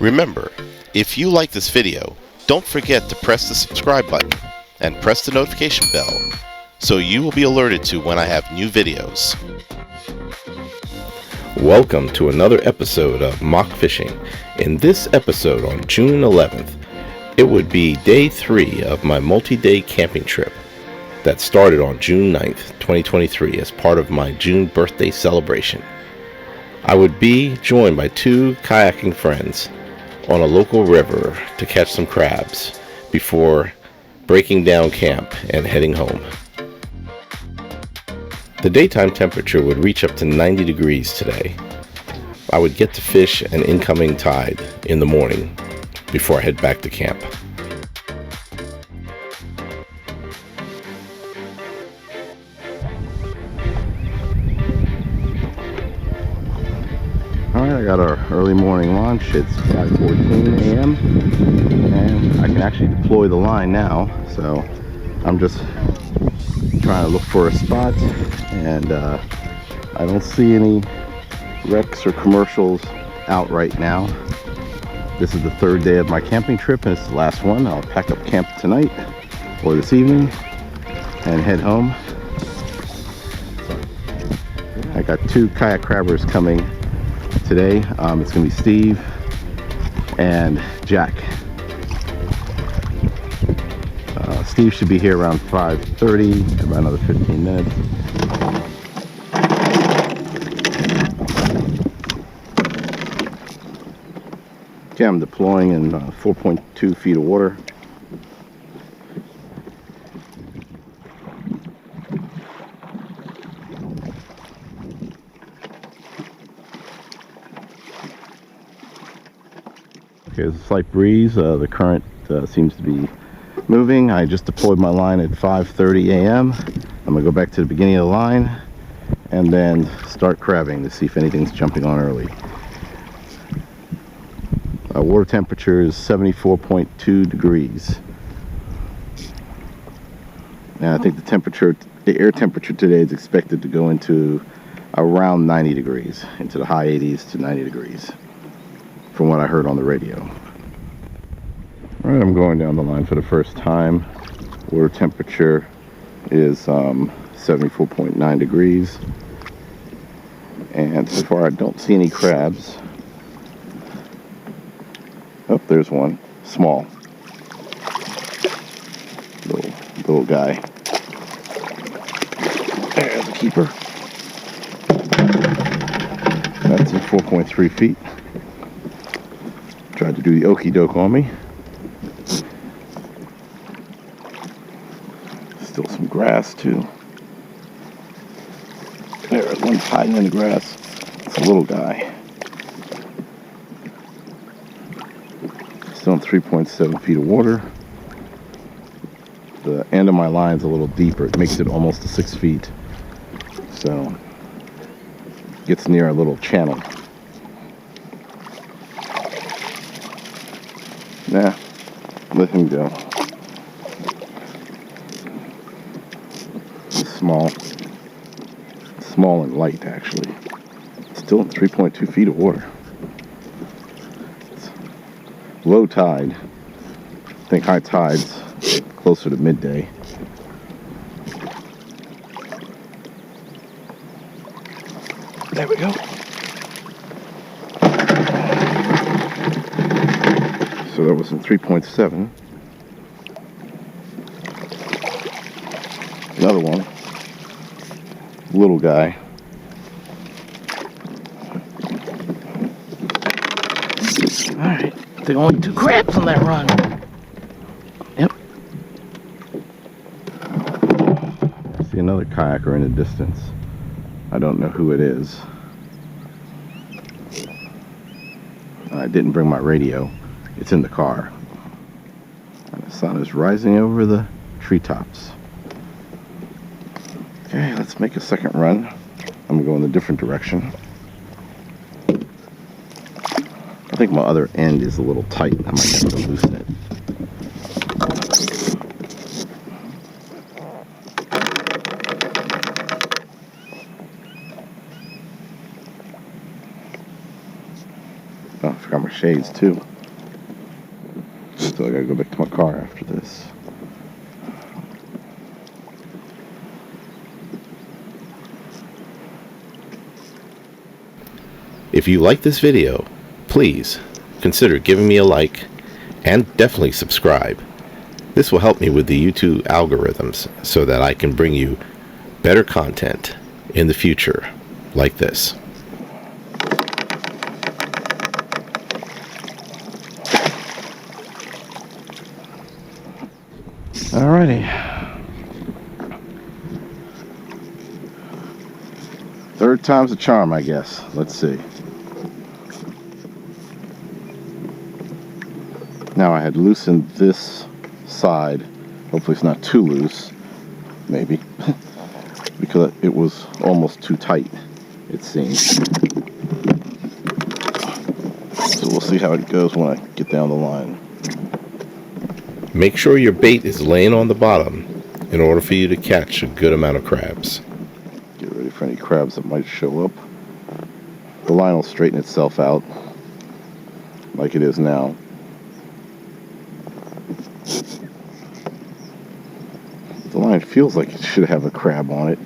Remember, if you like this video, don't forget to press the subscribe button and press the notification bell so you will be alerted to when I have new videos. Welcome to another episode of Mach Fishing. In this episode on June 11th, it would be day 3 of my multi-day camping trip that started on June 9th, 2023 as part of my June birthday celebration. I would be joined by 2 kayaking friends on a local river to catch some crabs before breaking down camp and heading home. The daytime temperature would reach up to 90 degrees today. I would get to fish an incoming tide in the morning before I head back to camp. Alright, I got our early morning launch. It's 5:14 a.m. and I can actually deploy the line now, so I'm just trying to look for a spot, and I don't see any wrecks or commercials out right now. This is the 3rd day of my camping trip, and it's the last one. I'll pack up camp tonight or this evening and head home. I got 2 kayak crabbers coming today. It's going to be Steve and Jack. Steve should be here around 5:30, about another 15 minutes. Okay, I'm deploying in 4.2 feet of water. Okay, there's a slight breeze. The current seems to be moving. I just deployed my line at 5:30 a.m. I'm gonna go back to the beginning of the line and then start crabbing to see if anything's jumping on early. Water temperature is 74.2 degrees. And I think the air temperature today is expected to go into around 90 degrees, into the high 80s to 90 degrees, from what I heard on the radio. All right, I'm going down the line for the first time. Water temperature is 74.9 degrees. And so far I don't see any crabs. Oh, there's one. Small. Little guy. There's a keeper. That's at 4.3 feet. Tried to do the okie doke on me. Still some grass too. There's one hiding in the grass. It's a little guy. Still in 3.7 feet of water. The end of my line's a little deeper. It makes it almost to 6 feet. So gets near a little channel. Nah, let him go. Small and light, actually. Still in 3.2 feet of water. It's low tide. I think high tide's closer to midday. There we go. So that was in 3.7. Another one. Little guy. Alright, the only 2 crabs on that run. Yep. I see another kayaker in the distance. I don't know who it is. I didn't bring my radio. It's in the car. And the sun is rising over the treetops. Okay, let's make a second run. I'm gonna go in a different direction. I think my other end is a little tight. I might have to loosen it. Oh, I forgot my shades too. So I gotta go back to my car after this. If you like this video, please consider giving me a like and definitely subscribe. This will help me with the YouTube algorithms so that I can bring you better content in the future like this. Alrighty. Third time's a charm, I guess. Let's see. Now I had loosened this side. Hopefully it's not too loose. Maybe. Because it was almost too tight, it seems. So we'll see how it goes when I get down the line. Make sure your bait is laying on the bottom in order for you to catch a good amount of crabs. Get ready for any crabs that might show up. The line will straighten itself out like it is now. The line feels like it should have a crab on it,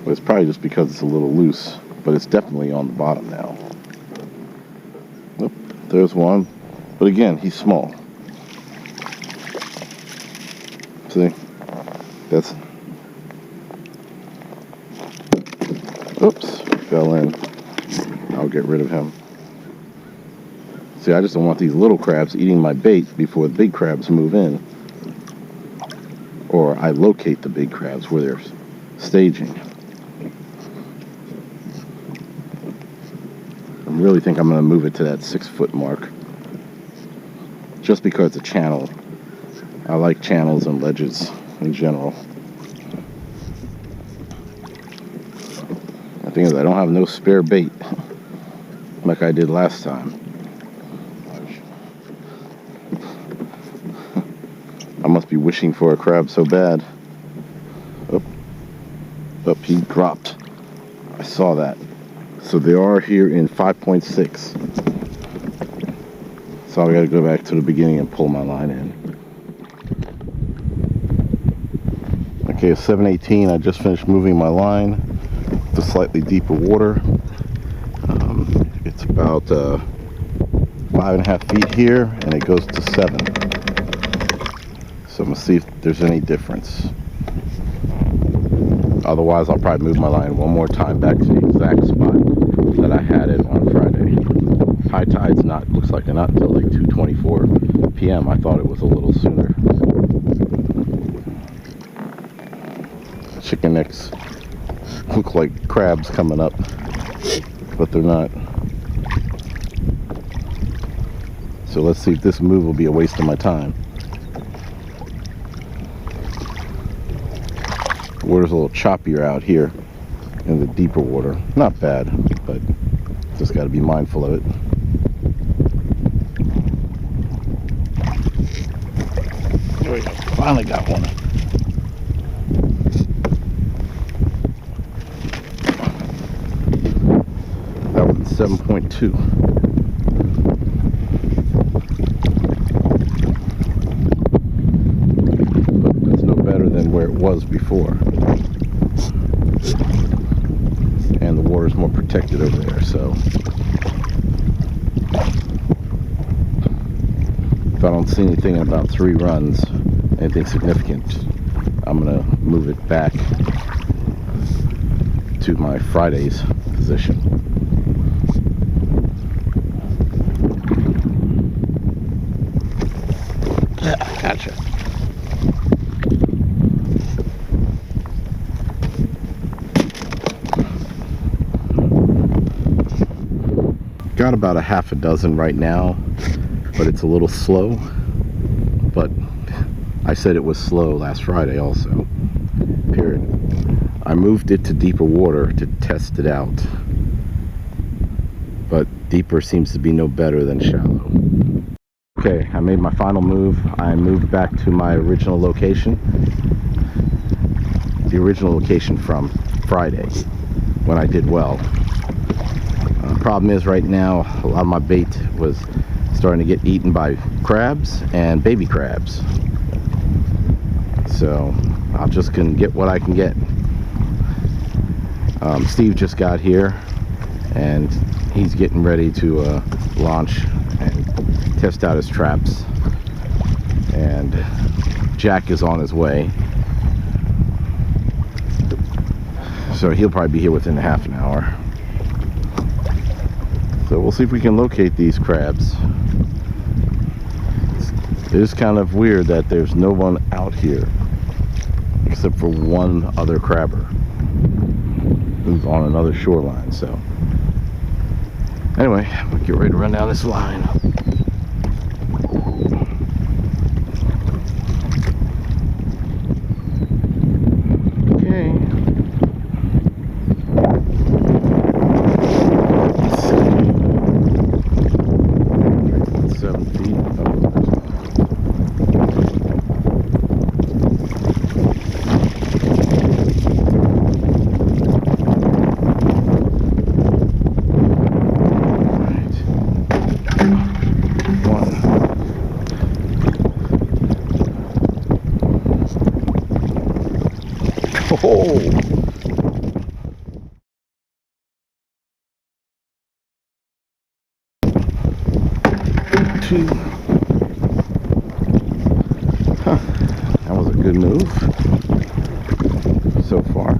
but it's probably just because it's a little loose. But it's definitely on the bottom now. Oop, there's one. But again, he's small. See? That's... Oops, fell in. I'll get rid of him. See, I just don't want these little crabs eating my bait before the big crabs move in. Or I locate the big crabs where they're staging. I really think I'm going to move it to that 6-foot mark. Just because it's a channel. I like channels and ledges in general. The thing is, I don't have no spare bait like I did last time. I must be wishing for a crab so bad. Oh, he dropped. I saw that. So they are here in 5.6. So I gotta go back to the beginning and pull my line in. Okay, it's 7:18. I just finished moving my line to slightly deeper water. It's about 5.5 feet here, and it goes to 7. So I'm gonna see if there's any difference. Otherwise, I'll probably move my line one more time back to the exact spot that I had it on Friday. High tide's not, looks like they're not until like 2:24 p.m. I thought it was a little sooner. Chicken necks look like crabs coming up, but they're not. So let's see if this move will be a waste of my time. The water's a little choppier out here in the deeper water. Not bad, but just got to be mindful of it. There we go. Finally got one. That one's 7.2. But that's no better than where it was before. And the water's more protected over there, so if I don't see anything in about 3 runs, anything significant, I'm gonna move it back to my Friday's position. Yeah, gotcha. Got about a half a dozen right now, but it's a little slow. But I said it was slow last Friday also, period. I moved it to deeper water to test it out, but deeper seems to be no better than shallow. Okay, I made my final move. I moved back to my original location, the original location from Friday when I did well. Problem is right now a lot of my bait was starting to get eaten by crabs and baby crabs. So I'll just can get what I can get. Steve just got here and he's getting ready to launch and test out his traps, and Jack is on his way, so he'll probably be here within half an hour. So we'll see if we can locate these crabs. It is kind of weird that there's no one out here except for one other crabber who's on another shoreline. So anyway, we'll get ready to run down this line. Oh! Two. Huh. That was a good move so far.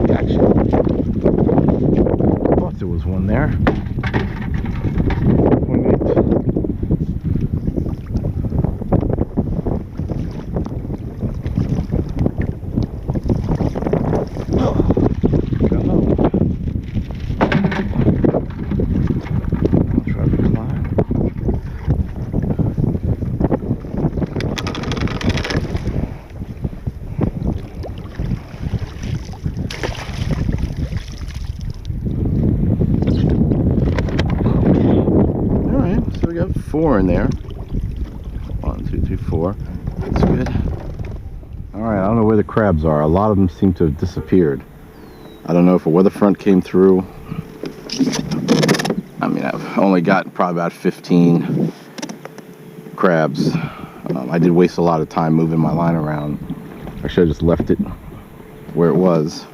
Gotcha. Thought there was one there. We got 4 in there. 1, 2, 3, 4. That's good. Alright, I don't know where the crabs are. A lot of them seem to have disappeared. I don't know if a weather front came through. I mean, I've only got probably about 15 crabs. I did waste a lot of time moving my line around. I should have just left it where it was.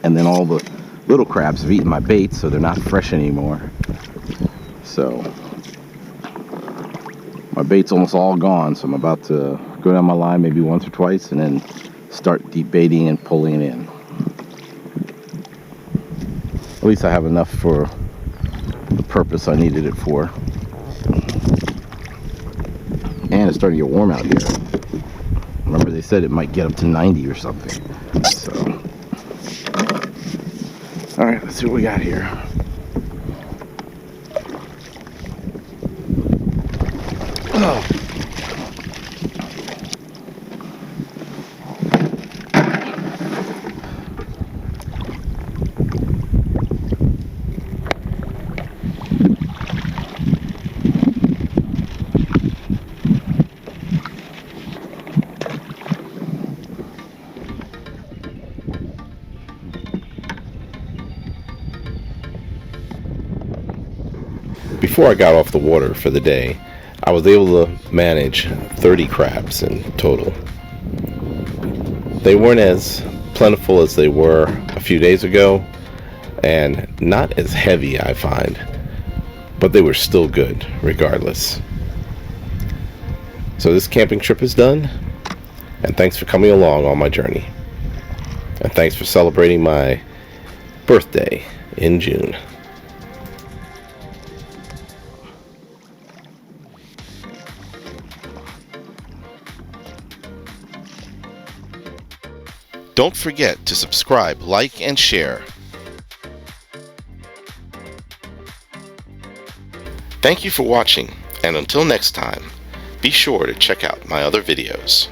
And then all the little crabs have eaten my bait, so they're not fresh anymore. So my bait's almost all gone, so I'm about to go down my line maybe once or twice and then start deep baiting and pulling it in. At least I have enough for the purpose I needed it for. And it's starting to get warm out here. Remember they said it might get up to 90 or something. So, alright, let's see what we got here. Oh. Before I got off the water for the day, I was able to manage 30 crabs in total. They weren't as plentiful as they were a few days ago, and not as heavy, I find, but they were still good regardless. So this camping trip is done, and thanks for coming along on my journey. And thanks for celebrating my birthday in June. Don't forget to subscribe, like, and share. Thank you for watching, and until next time, be sure to check out my other videos.